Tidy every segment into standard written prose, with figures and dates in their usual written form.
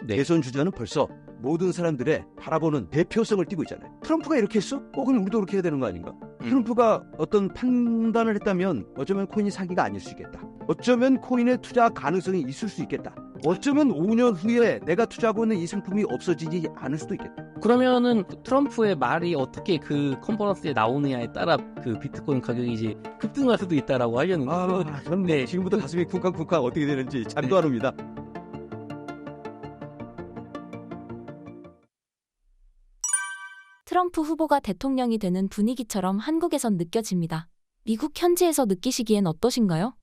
네. 대선 주자는 벌써 모든 사람들의 바라보는 대표성을 띠고 있잖아요. 트럼프가 이렇게 했어? 그럼 우리도 그렇게 해야 되는 거 아닌가? 트럼프가 어떤 판단을 했다면 어쩌면 코인이 사기가 아닐 수 있겠다. 어쩌면 코인에 투자 가능성이 있을 수 있겠다. 어쩌면 5년 후에 내가 투자하고 있는 이 상품이 없어지지 않을 수도 있겠다. 그러면은 트럼프의 말이 어떻게 그 컨퍼런스에 나오느냐에 따라 그 비트코인 가격이 이제 급등할 수도 있다라고 하려는데. 그런데 지금부터 가슴이 쿵쾅쿵쾅 어떻게 되는지 잠도 안 옵니다. 트럼프 후보가 대통령이 되는 분위기처럼 한국에선 느껴집니다. 미국 현지에서 느끼시기엔 어떠신가요?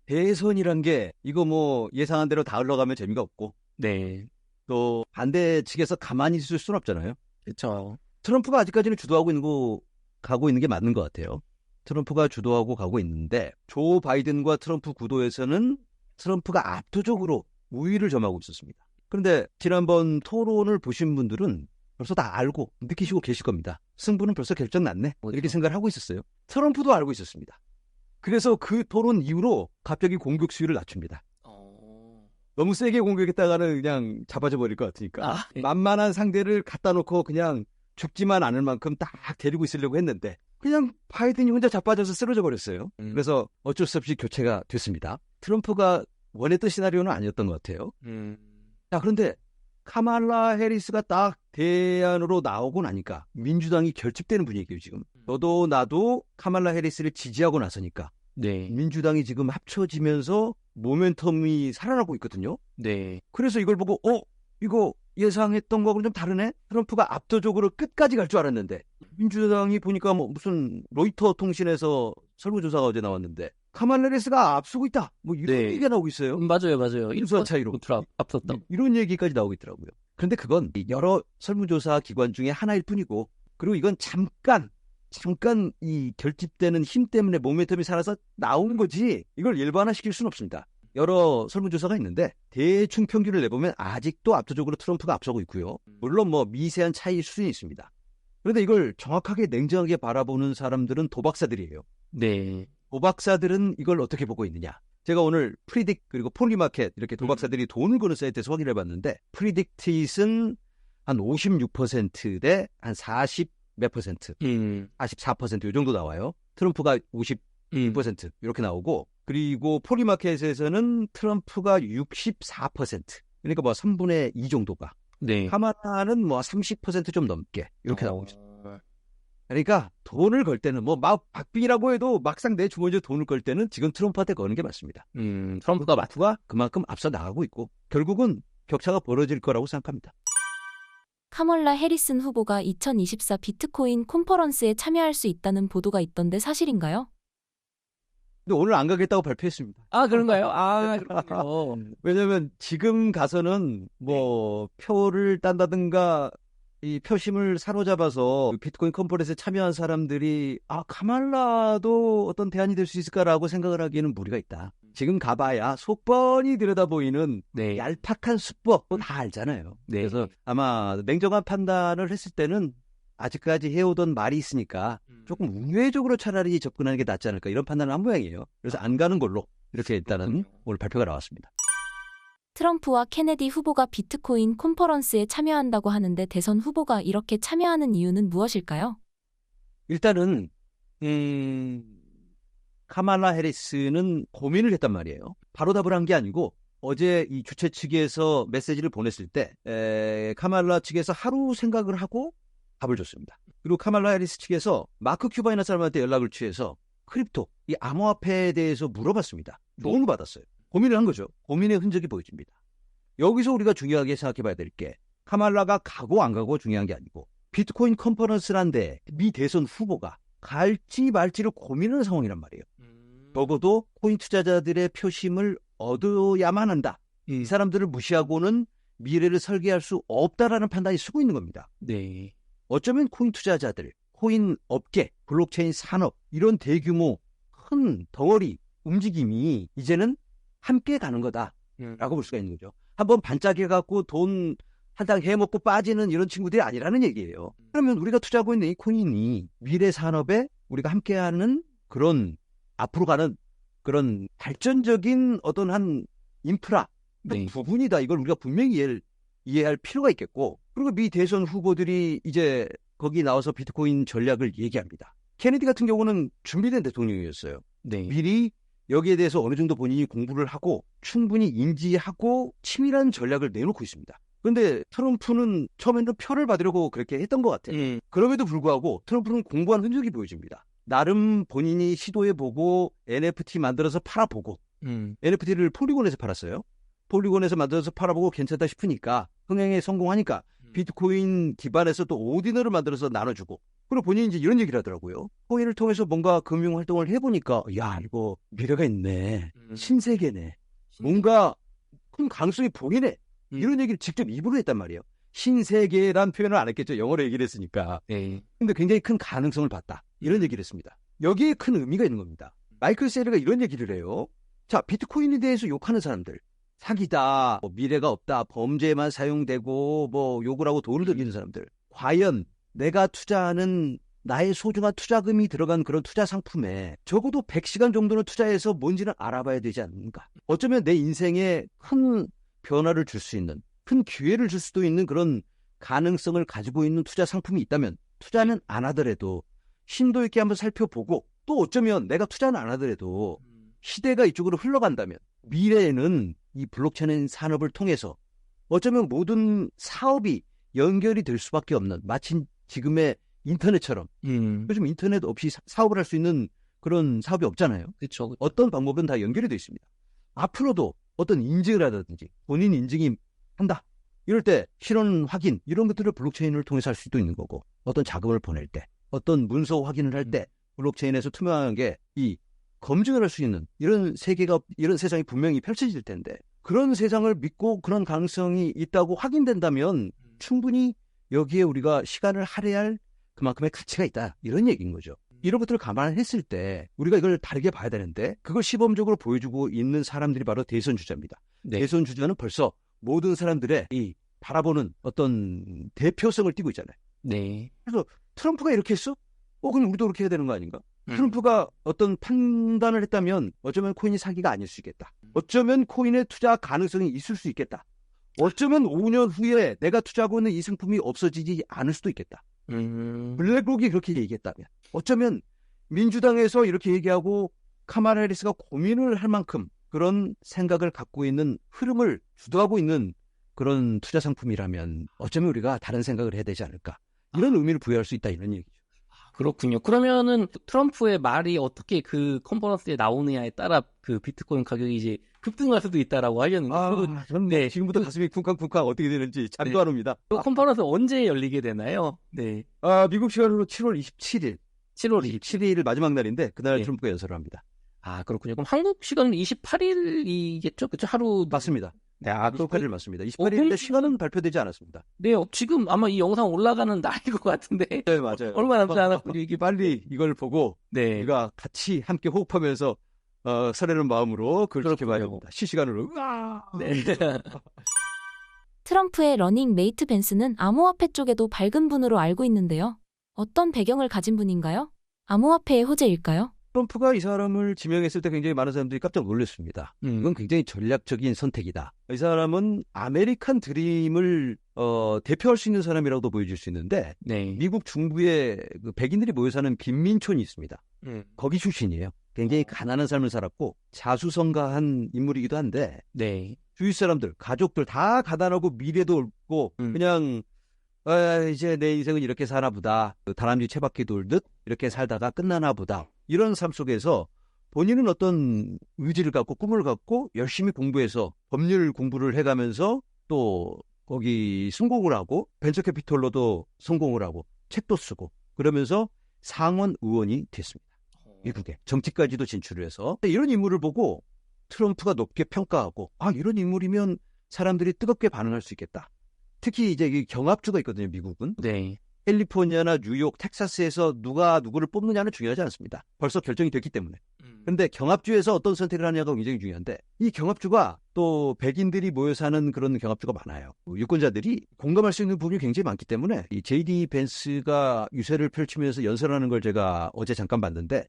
대선이란 게 이거 뭐 예상한 대로 다 흘러가면 재미가 없고 네. 또 반대 측에서 가만히 있을 수는 없잖아요. 그렇죠. 트럼프가 아직까지는 주도하고 가고 있는 게 맞는 것 같아요. 트럼프가 주도하고 가고 있는데 조 바이든과 트럼프 구도에서는 트럼프가 압도적으로 우위를 점하고 있었습니다. 그런데 지난번 토론을 보신 분들은 벌써 다 알고 느끼시고 계실 겁니다. 승부는 벌써 결정났네. 이렇게 생각을 하고 있었어요. 트럼프도 알고 있었습니다. 그래서 그 토론 이후로 갑자기 공격 수위를 낮춥니다. 너무 세게 공격했다가는 그냥 잡아져 버릴 것 같으니까 만만한 상대를 갖다 놓고 그냥 죽지만 않을 만큼 딱 데리고 있으려고 했는데 그냥 바이든이 혼자 자빠져서 쓰러져 버렸어요. 그래서 어쩔 수 없이 교체가 됐습니다. 트럼프가 원했던 시나리오는 아니었던 것 같아요. 자, 그런데 카말라 해리스가 딱 대안으로 나오고 나니까 민주당이 결집되는 분위기예요, 지금. 너도 나도 카말라 해리스를 지지하고 나서니까 네. 민주당이 지금 합쳐지면서 모멘텀이 살아나고 있거든요. 네. 그래서 이걸 보고 이거 예상했던 거하고는 좀 다르네? 트럼프가 압도적으로 끝까지 갈 줄 알았는데 민주당이 보니까 뭐 무슨 로이터 통신에서 설문조사가 어제 나왔는데 카말라 해리스가 앞서고 있다. 뭐 이런 네. 얘기가 나오고 있어요. 맞아요. 1수 차이로. 앞섰다. 이런 얘기까지 나오고 있더라고요. 그런데 그건 여러 설문조사 기관 중에 하나일 뿐이고 그리고 이건 잠깐 이 결집되는 힘 때문에 모멘텀이 살아서 나오는 거지 이걸 일반화시킬 수는 없습니다. 여러 설문조사가 있는데 대충 평균을 내보면 아직도 압도적으로 트럼프가 앞서고 있고요. 물론 뭐 미세한 차이 수준이 있습니다. 그런데 이걸 정확하게 냉정하게 바라보는 사람들은 도박사들이에요. 네. 도박사들은 이걸 어떻게 보고 있느냐. 제가 오늘 프리딕 그리고 폴리마켓 이렇게 도박사들이 돈을 거는 사이트에서 확인해 봤는데 프리딕트잇은 한 56%대 한 40 몇 퍼센트, 44% 이 정도 나와요. 트럼프가 52% 이렇게 나오고 그리고 폴리마켓에서는 트럼프가 64% 그러니까 뭐 3분의 2 정도가 네. 카말라는 뭐 30% 좀 넘게 이렇게 나오고 있습니다. 그러니까 돈을 걸 때는 뭐 막 박빙이라고 해도 막상 내 주머니에 돈을 걸 때는 지금 트럼프한테 거는 게 맞습니다. 트럼프가 그만큼 앞서 나가고 있고 결국은 격차가 벌어질 거라고 생각합니다. 카멀라 해리슨 후보가 2024 비트코인 컨퍼런스에 참여할 수 있다는 보도가 있던데 사실인가요? 근데 오늘 안 가겠다고 발표했습니다. 아, 그런가요? 아, 그렇군요. 왜냐면 지금 가서는 뭐 표를 딴다든가 이 표심을 사로잡아서 비트코인 컨퍼런스에 참여한 사람들이 카말라도 어떤 대안이 될 수 있을까라고 생각을 하기에는 무리가 있다. 지금 가봐야 속번이 들여다보이는 네. 얄팍한 수법 다 알잖아요. 네. 그래서 아마 냉정한 판단을 했을 때는 아직까지 해오던 말이 있으니까 조금 우회적으로 차라리 접근하는 게 낫지 않을까 이런 판단을 한 모양이에요. 그래서 안 가는 걸로 이렇게 일단은 오늘 발표가 나왔습니다. 트럼프와 케네디 후보가 비트코인 컨퍼런스에 참여한다고 하는데 대선 후보가 이렇게 참여하는 이유는 무엇일까요? 일단은 카말라 해리스는 고민을 했단 말이에요. 바로 답을 한 게 아니고 어제 이 주최 측에서 메시지를 보냈을 때 카말라 측에서 하루 생각을 하고 답을 줬습니다. 그리고 카말라 해리스 측에서 마크 큐바이나 사람한테 연락을 취해서 크립토, 이 암호화폐에 대해서 물어봤습니다. 도움을 받았어요. 고민을 한 거죠. 고민의 흔적이 보여집니다. 여기서 우리가 중요하게 생각해 봐야 될 게 카말라가 가고 안 가고 중요한 게 아니고 비트코인 컨퍼런스란데 미 대선 후보가 갈지 말지를 고민하는 상황이란 말이에요. 적어도 코인 투자자들의 표심을 얻어야만 한다. 이 사람들을 무시하고는 미래를 설계할 수 없다라는 판단이 서고 있는 겁니다. 네. 어쩌면 코인 투자자들, 코인 업계, 블록체인 산업 이런 대규모 큰 덩어리 움직임이 이제는 함께 가는 거다라고 볼 수가 있는 거죠. 한번 반짝여갖고 돈 한 장 해먹고 빠지는 이런 친구들이 아니라는 얘기예요. 그러면 우리가 투자하고 있는 이 코인이 미래 산업에 우리가 함께하는 그런 앞으로 가는 그런 발전적인 어떤 한 인프라 네. 부분이다. 이걸 우리가 분명히 이해할 필요가 있겠고, 그리고 미 대선 후보들이 이제 거기 나와서 비트코인 전략을 얘기합니다. 케네디 같은 경우는 준비된 대통령이었어요. 네. 미리 여기에 대해서 어느 정도 본인이 공부를 하고 충분히 인지하고 치밀한 전략을 내놓고 있습니다. 그런데 트럼프는 처음에는 표를 받으려고 그렇게 했던 것 같아요. 그럼에도 불구하고 트럼프는 공부한 흔적이 보여집니다. 나름 본인이 시도해보고 NFT 만들어서 팔아보고 NFT를 폴리곤에서 팔았어요. 폴리곤에서 만들어서 팔아보고 괜찮다 싶으니까 흥행에 성공하니까 비트코인 기반에서 또 오디너를 만들어서 나눠주고, 그리고 본인이 이제 이런 얘기를 하더라고요. 코인을 통해서 뭔가 금융 활동을 해보니까 야, 이거 미래가 있네. 신세계네. 뭔가 큰 가능성이 보이네. 이런 얘기를 직접 입으로 했단 말이에요. 신세계란 표현을 안 했겠죠. 영어로 얘기를 했으니까. 네. 근데 굉장히 큰 가능성을 봤다. 이런 얘기를 했습니다. 여기에 큰 의미가 있는 겁니다. 마이클 세르가 이런 얘기를 해요. 자, 비트코인에 대해서 욕하는 사람들. 사기다, 뭐 미래가 없다, 범죄에만 사용되고 뭐 욕을 하고 돈을 들이는 사람들. 과연 내가 투자하는 나의 소중한 투자금이 들어간 그런 투자 상품에 적어도 100시간 정도는 투자해서 뭔지는 알아봐야 되지 않는가. 어쩌면 내 인생에 큰 변화를 줄 수 있는, 큰 기회를 줄 수도 있는 그런 가능성을 가지고 있는 투자 상품이 있다면 투자는 안 하더라도 심도 있게 한번 살펴보고, 또 어쩌면 내가 투자는 안 하더라도 시대가 이쪽으로 흘러간다면 미래에는 이 블록체인 산업을 통해서 어쩌면 모든 사업이 연결이 될 수밖에 없는, 마치 지금의 인터넷처럼 요즘 인터넷 없이 사업을 할 수 있는 그런 사업이 없잖아요. 그렇죠. 어떤 방법은 다 연결이 되어 있습니다. 앞으로도 어떤 인증을 하든지 본인 인증이 한다. 이럴 때 실현 확인 이런 것들을 블록체인을 통해서 할 수도 있는 거고, 어떤 자금을 보낼 때, 어떤 문서 확인을 할 때 블록체인에서 투명하게 이 검증을 할 수 있는 이런 세계가, 이런 세상이 분명히 펼쳐질 텐데, 그런 세상을 믿고 그런 가능성이 있다고 확인된다면 충분히 여기에 우리가 시간을 할애할 그만큼의 가치가 있다. 이런 얘기인 거죠. 이런 것들을 감안했을 때 우리가 이걸 다르게 봐야 되는데, 그걸 시범적으로 보여주고 있는 사람들이 바로 대선 주자입니다. 네. 대선 주자는 벌써 모든 사람들의 이 바라보는 어떤 대표성을 띠고 있잖아요. 네. 그래서 트럼프가 이렇게 했어? 그럼 우리도 그렇게 해야 되는 거 아닌가? 트럼프가 어떤 판단을 했다면 어쩌면 코인이 사기가 아닐 수 있겠다. 어쩌면 코인의 투자 가능성이 있을 수 있겠다. 어쩌면 5년 후에 내가 투자하고 있는 이 상품이 없어지지 않을 수도 있겠다. 블랙록이 그렇게 얘기했다면, 어쩌면 민주당에서 이렇게 얘기하고 카말라 해리스가 고민을 할 만큼 그런 생각을 갖고 있는 흐름을 주도하고 있는 그런 투자 상품이라면 어쩌면 우리가 다른 생각을 해야 되지 않을까. 이런 의미를 부여할 수 있다, 이런 얘기죠. 그렇군요. 그러면은 트럼프의 말이 어떻게 그 컨퍼런스에 나오느냐에 따라 그 비트코인 가격이 이제 급등할 수도 있다라고 하셨는데, 저는 네. 지금부터 가슴이 쿵쾅쿵쾅 어떻게 되는지 잠도 네. 안 옵니다. 그 컨퍼런스 언제 열리게 되나요? 네. 미국 시간으로 7월 27일, 7월 20일. 27일 마지막 날인데 그날 네. 트럼프가 연설을 합니다. 그렇군요. 그럼 한국 시간은 28일이겠죠? 그쵸? 하루. 맞습니다. 네, 28일 맞습니다. 28일인데 시간은 발표되지 않았습니다. 네, 지금 아마 이 영상 올라가는 날인 것 같은데. 네, 맞아요. 얼마 남지 않았군요. 이게 빨리 이걸 보고 네. 우리가 같이 함께 호흡하면서 설레는 마음으로 그걸 그렇군요. 지켜봐야 됩니다. 실시간으로. 으아! 네. 트럼프의 러닝 메이트 벤스는 암호화폐 쪽에도 밝은 분으로 알고 있는데요. 어떤 배경을 가진 분인가요? 암호화폐의 호재일까요? 트럼프가 이 사람을 지명했을 때 굉장히 많은 사람들이 깜짝 놀랐습니다. 이건 굉장히 전략적인 선택이다. 이 사람은 아메리칸 드림을 대표할 수 있는 사람이라고도 보여줄 수 있는데, 네. 미국 중부에 그 백인들이 모여 사는 빈민촌이 있습니다. 거기 출신이에요. 굉장히 가난한 삶을 살았고 자수성가한 인물이기도 한데, 네. 주위 사람들, 가족들 다 가난하고 미래도 없고 그냥 이제 내 인생은 이렇게 사나 보다. 다람쥐 채바퀴 돌듯 이렇게 살다가 끝나나 보다. 이런 삶 속에서 본인은 어떤 의지를 갖고 꿈을 갖고 열심히 공부해서 법률 공부를 해가면서 또 거기 성공을 하고 벤처캐피털로도 성공을 하고 책도 쓰고 그러면서 상원 의원이 됐습니다. 미국에 정치까지도 진출을 해서 이런 인물을 보고 트럼프가 높게 평가하고 이런 인물이면 사람들이 뜨겁게 반응할 수 있겠다. 특히 이제 경합주가 있거든요, 미국은. 네. 캘리포니아나 뉴욕, 텍사스에서 누가 누구를 뽑느냐는 중요하지 않습니다. 벌써 결정이 됐기 때문에. 그런데 경합주에서 어떤 선택을 하냐가 굉장히 중요한데 이 경합주가 또 백인들이 모여 사는 그런 경합주가 많아요. 유권자들이 공감할 수 있는 부분이 굉장히 많기 때문에 이 J.D. 벤스가 유세를 펼치면서 연설하는 걸 제가 어제 잠깐 봤는데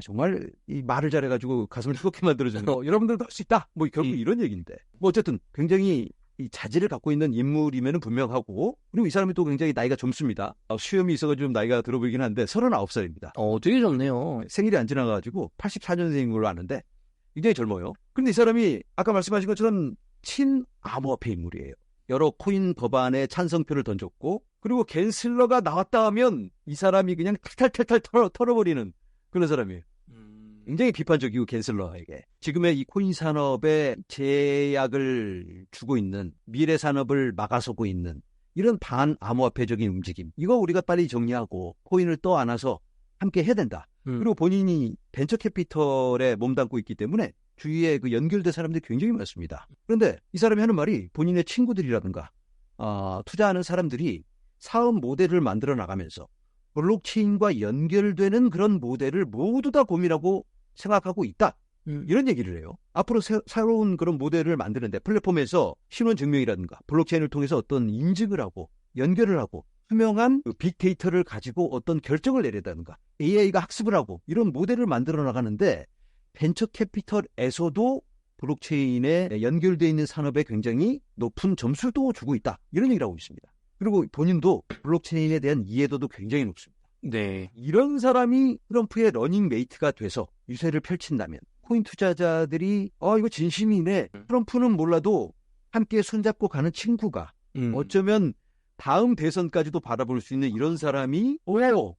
정말 이 말을 잘해가지고 가슴을 뜨겁게 만들어주는 여러분들도 할 수 있다. 뭐 결국 이런 얘기인데 뭐 어쨌든 굉장히 이 자질을 갖고 있는 인물임에는 분명하고 그리고 이 사람이 또 굉장히 나이가 젊습니다. 수염이 있어가지고 좀 나이가 들어 보이긴 한데 39살입니다. 되게 젊네요. 생일이 안 지나가지고 84년생인 걸로 아는데 굉장히 젊어요. 그런데 이 사람이 아까 말씀하신 것처럼 친암호화폐 인물이에요. 여러 코인 법안에 찬성표를 던졌고 그리고 갠슬러가 나왔다 하면 이 사람이 그냥 탈탈탈탈 털어버리는 그런 사람이에요. 굉장히 비판적이고 갠슬러에게 지금의 이 코인 산업에 제약을 주고 있는 미래 산업을 막아서고 있는 이런 반암호화폐적인 움직임 이거 우리가 빨리 정리하고 코인을 떠안아서 함께 해야 된다. 그리고 본인이 벤처 캐피털에 몸담고 있기 때문에 주위에 그 연결된 사람들이 굉장히 많습니다. 그런데 이 사람이 하는 말이 본인의 친구들이라든가 투자하는 사람들이 사업 모델을 만들어 나가면서 블록체인과 연결되는 그런 모델을 모두 다 고민하고 생각하고 있다. 이런 얘기를 해요. 앞으로 새로운 그런 모델을 만드는데 플랫폼에서 신원 증명이라든가 블록체인을 통해서 어떤 인증을 하고 연결을 하고 투명한 빅데이터를 가지고 어떤 결정을 내리다든가 AI가 학습을 하고 이런 모델을 만들어 나가는데 벤처 캐피털에서도 블록체인에 연결되어 있는 산업에 굉장히 높은 점수도 주고 있다. 이런 얘기를 하고 있습니다. 그리고 본인도 블록체인에 대한 이해도도 굉장히 높습니다. 네. 이런 사람이 트럼프의 러닝메이트가 돼서 유세를 펼친다면 코인 투자자들이 이거 진심이네. 트럼프는 몰라도 함께 손잡고 가는 친구가 어쩌면 다음 대선까지도 바라볼 수 있는 이런 사람이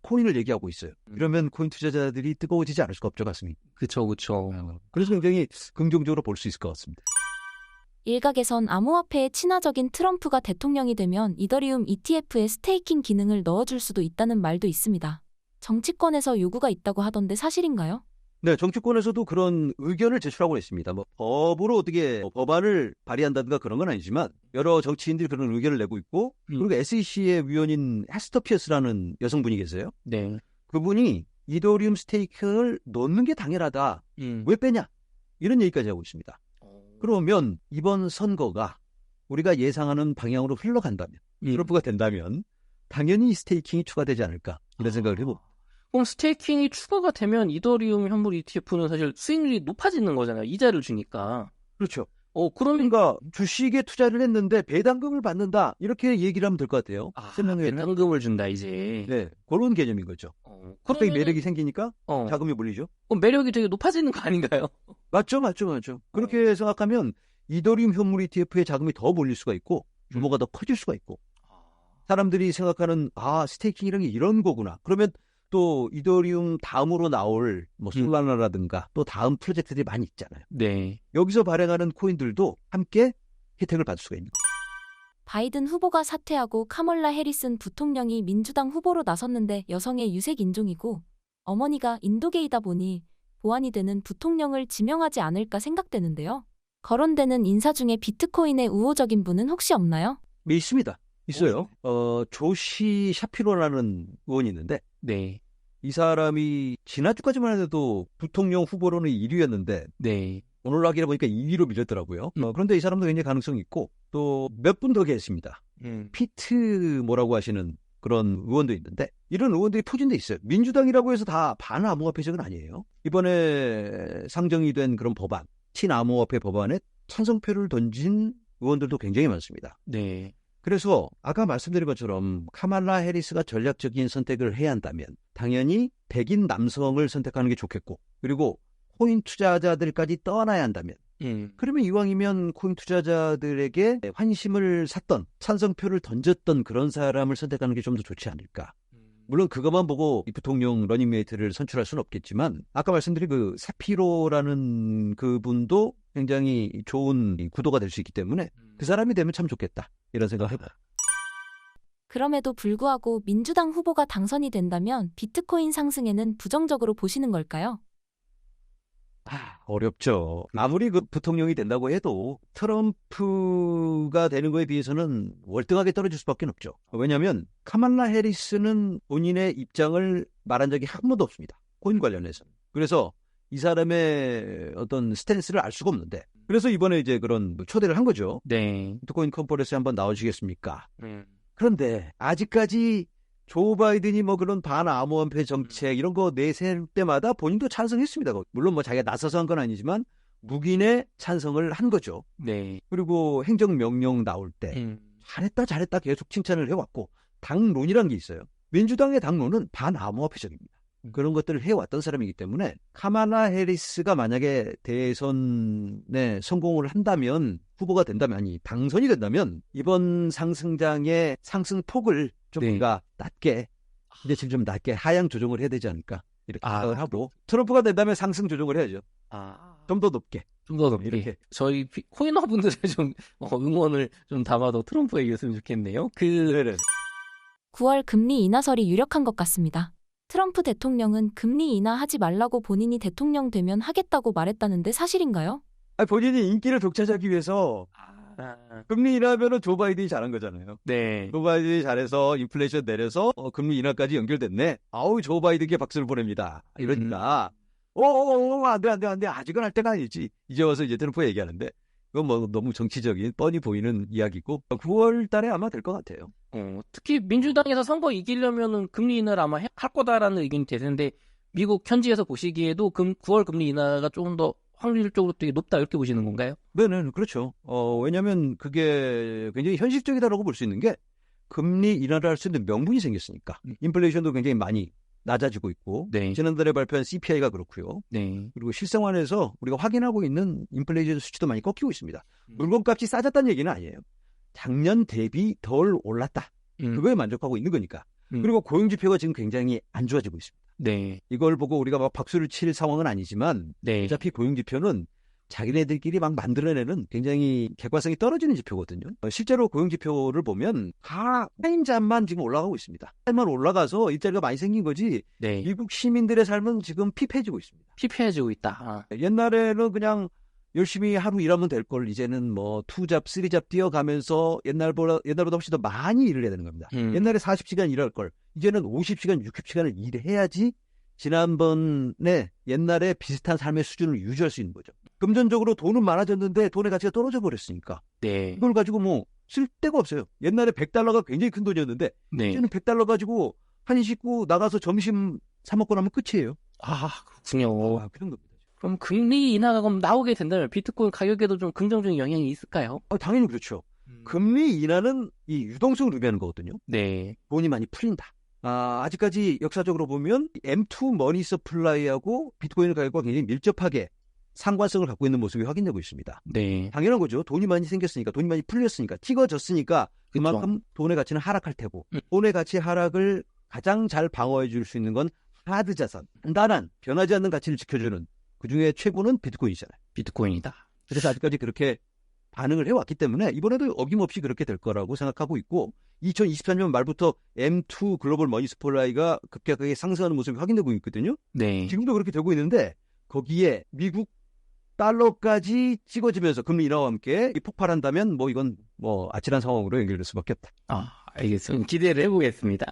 코인을 얘기하고 있어요. 이러면 코인 투자자들이 뜨거워지지 않을 수가 없죠, 가슴이. 그쵸. 그래서 굉장히 긍정적으로 볼 수 있을 것 같습니다. 일각에선 암호화폐에 친화적인 트럼프가 대통령이 되면 이더리움 ETF에 스테이킹 기능을 넣어줄 수도 있다는 말도 있습니다. 정치권에서 요구가 있다고 하던데 사실인가요? 네, 정치권에서도 그런 의견을 제출하고 있습니다. 뭐 법으로 어떻게 법안을 발의한다든가 그런 건 아니지만 여러 정치인들이 그런 의견을 내고 있고 그리고 SEC의 위원인 헤스터 피어스라는 여성분이 계세요. 네. 그분이 이더리움 스테이킹을 넣는 게 당연하다. 왜 빼냐? 이런 얘기까지 하고 있습니다. 그러면 이번 선거가 우리가 예상하는 방향으로 흘러간다면 트럼프가 된다면 당연히 스테이킹이 추가되지 않을까 이런 생각을 해봅니다. 그럼 스테이킹이 추가가 되면 이더리움 현물 ETF는 사실 수익률이 높아지는 거잖아요. 이자를 주니까. 그렇죠. 그러니까 주식에 투자를 했는데 배당금을 받는다 이렇게 얘기를 하면 될 것 같아요. 배당금을 준다 이제. 네, 그런 개념인 거죠. 갑자기 매력이 생기니까 자금이 몰리죠. 매력이 되게 높아지는 거 아닌가요? 맞죠. 그렇게 생각하면 이더리움 현물 ETF에 자금이 더 몰릴 수가 있고 규모가 더 커질 수가 있고 사람들이 생각하는 스테이킹이라는 게 이런 거구나. 그러면 또 이더리움 다음으로 나올 뭐 솔라나라든가 또 다음 프로젝트들이 많이 있잖아요. 네. 여기서 발행하는 코인들도 함께 혜택을 받을 수가 있는 거예요. 바이든 후보가 사퇴하고 카멀라 해리슨 부통령이 민주당 후보로 나섰는데 여성의 유색 인종이고 어머니가 인도계이다 보니 보완이 되는 부통령을 지명하지 않을까 생각되는데요. 거론되는 인사 중에 비트코인의 우호적인 분은 혹시 없나요? 있습니다. 있어요. 조시 샤피로라는 의원이 있는데 네. 이 사람이 지난주까지만 해도 부통령 후보로는 1위였는데 네. 오늘 하기를 보니까 2위로 밀렸더라고요. 그런데 이 사람도 굉장히 가능성이 있고 또 몇 분 더 계십니다. 피트 뭐라고 하시는 그런 의원도 있는데 이런 의원들이 포진돼 있어요. 민주당이라고 해서 다 반암호화폐적은 아니에요. 이번에 상정이 된 그런 법안, 친암호화폐 법안에 찬성표를 던진 의원들도 굉장히 많습니다. 네. 그래서 아까 말씀드린 것처럼 카말라 해리스가 전략적인 선택을 해야 한다면 당연히 백인 남성을 선택하는 게 좋겠고 그리고 코인 투자자들까지 떠나야 한다면 그러면 이왕이면 코인 투자자들에게 환심을 샀던 찬성표를 던졌던 그런 사람을 선택하는 게 좀 더 좋지 않을까. 물론 그것만 보고 이 부통령 러닝메이트를 선출할 수는 없겠지만 아까 말씀드린 그 사피로라는 그분도 굉장히 좋은 구도가 될 수 있기 때문에 그 사람이 되면 참 좋겠다 이런 생각을 해봐요. 그럼에도 불구하고 민주당 후보가 당선이 된다면 비트코인 상승에는 부정적으로 보시는 걸까요? 어렵죠. 아무리 그 부통령이 된다고 해도 트럼프가 되는 거에 비해서는 월등하게 떨어질 수밖에 없죠. 왜냐하면 카말라 해리스는 본인의 입장을 말한 적이 한 번도 없습니다. 코인 관련해서는. 그래서 이 사람의 어떤 스탠스를 알 수가 없는데, 그래서 이번에 이제 그런 초대를 한 거죠. 네. 비트코인 컨퍼런스에 한번 나오시겠습니까? 그런데 아직까지 조 바이든이 뭐 그런 반암호화폐 정책 이런 거 내세울 때마다 본인도 찬성했습니다. 물론 뭐 자기가 나서서 한 건 아니지만 묵인의 찬성을 한 거죠. 네. 그리고 행정명령 나올 때 잘했다 계속 칭찬을 해왔고, 당론이란 게 있어요. 민주당의 당론은 반암호화폐적입니다. 그런 것들을 해왔던 사람이기 때문에 카말라 해리스가 만약에 대선에 성공을 한다면, 후보가 된다면, 아니 당선이 된다면 이번 상승장의 상승폭을 좀 네. 우리가 낮게, 이제 지금 좀 낮게 하향 조정을 해야 되지 않을까 이렇게 생각을 하고, 그렇죠. 트럼프가 된다면 상승 조정을 해야죠. 좀 더 높게. 좀 더 높게. 이렇게. 저희 코인러분들의 좀 응원을 좀 담아도 트럼프에게 이겼으면 좋겠네요. 네네. 9월 금리 인하설이 유력한 것 같습니다. 트럼프 대통령은 금리 인하하지 말라고 본인이 대통령 되면 하겠다고 말했다는데 사실인가요? 본인이 인기를 독차지하기 위해서 금리 인하면은 조 바이든이 잘한 거잖아요. 네. 조 바이든이 잘해서 인플레이션 내려서 금리 인하까지 연결됐네. 아우, 조 바이든께 박수를 보냅니다. 이러니까 안 돼. 아직은 할 때가 아니지. 이제 와서 이제 트럼프가 얘기하는데, 그건 뭐 너무 정치적인 뻔히 보이는 이야기고, 9월 달에 아마 될 것 같아요. 특히 민주당에서 선거 이기려면은 금리 인하를 아마 할 거다라는 의견이 대세인데, 미국 현지에서 보시기에도 9월 금리 인하가 조금 더 확률적으로 되게 높다 이렇게 보시는 건가요? 네, 그렇죠. 왜냐면 그게 굉장히 현실적이다라고 볼 수 있는 게, 금리 인하를 할 수 있는 명분이 생겼으니까. 인플레이션도 굉장히 많이 낮아지고 있고, 네. 지난달에 발표한 CPI가 그렇고요. 네. 그리고 실생활에서 우리가 확인하고 있는 인플레이션 수치도 많이 꺾이고 있습니다. 물건값이 싸졌다는 얘기는 아니에요. 작년 대비 덜 올랐다. 그거에 만족하고 있는 거니까. 그리고 고용지표가 지금 굉장히 안 좋아지고 있습니다. 네. 이걸 보고 우리가 막 박수를 칠 상황은 아니지만, 네. 어차피 고용지표는 자기네들끼리 막 만들어내는 굉장히 객관성이 떨어지는 지표거든요. 실제로 고용지표를 보면 다 파임자만 지금 올라가고 있습니다. 삶만 올라가서 일자리가 많이 생긴 거지, 네. 미국 시민들의 삶은 지금 피폐해지고 있습니다. 피폐해지고 있다. 옛날에는 그냥 열심히 하루 일하면 될 걸, 이제는 뭐 2잡, 3잡 뛰어가면서 옛날보다 훨씬 더 많이 일을 해야 되는 겁니다. 옛날에 40시간 일할 걸 이제는 50시간, 60시간을 일해야지 지난번에 옛날에 비슷한 삶의 수준을 유지할 수 있는 거죠. 금전적으로 돈은 많아졌는데 돈의 가치가 떨어져 버렸으니까 네. 이걸 가지고 뭐 쓸 데가 없어요. 옛날에 $100가 굉장히 큰 돈이었는데, 네. 이제는 $100 가지고 한 식구 나가서 점심 사 먹고 나면 끝이에요. 그렇군요. 그 정도입니다. 그럼 금리 인하가 그럼 나오게 된다면 비트코인 가격에도 좀 긍정적인 영향이 있을까요? 당연히 그렇죠. 금리 인하는 이 유동성을 의미하는 거거든요. 네. 돈이 많이 풀린다. 아직까지 역사적으로 보면 M2 머니 서플라이하고 비트코인 가격과 굉장히 밀접하게 상관성을 갖고 있는 모습이 확인되고 있습니다. 네. 당연한 거죠. 돈이 많이 생겼으니까, 돈이 많이 풀렸으니까, 튀겨졌으니까 그만큼 그쵸. 돈의 가치는 하락할 테고, 돈의 가치 하락을 가장 잘 방어해 줄 수 있는 건 하드 자산, 단단한 변하지 않는 가치를 지켜주는, 그중에 최고는 비트코인이잖아요. 비트코인이다. 그래서 아직까지 그렇게 반응을 해왔기 때문에 이번에도 어김없이 그렇게 될 거라고 생각하고 있고, 2024년 말부터 M2 글로벌 머니 서플라이가 급격하게 상승하는 모습이 확인되고 있거든요. 네. 지금도 그렇게 되고 있는데, 거기에 미국 달러까지 찍어지면서 금리 인하와 함께 폭발한다면 이건 아찔한 상황으로 연결될 수밖에 없다. 알겠습니다. 기대를 해보겠습니다.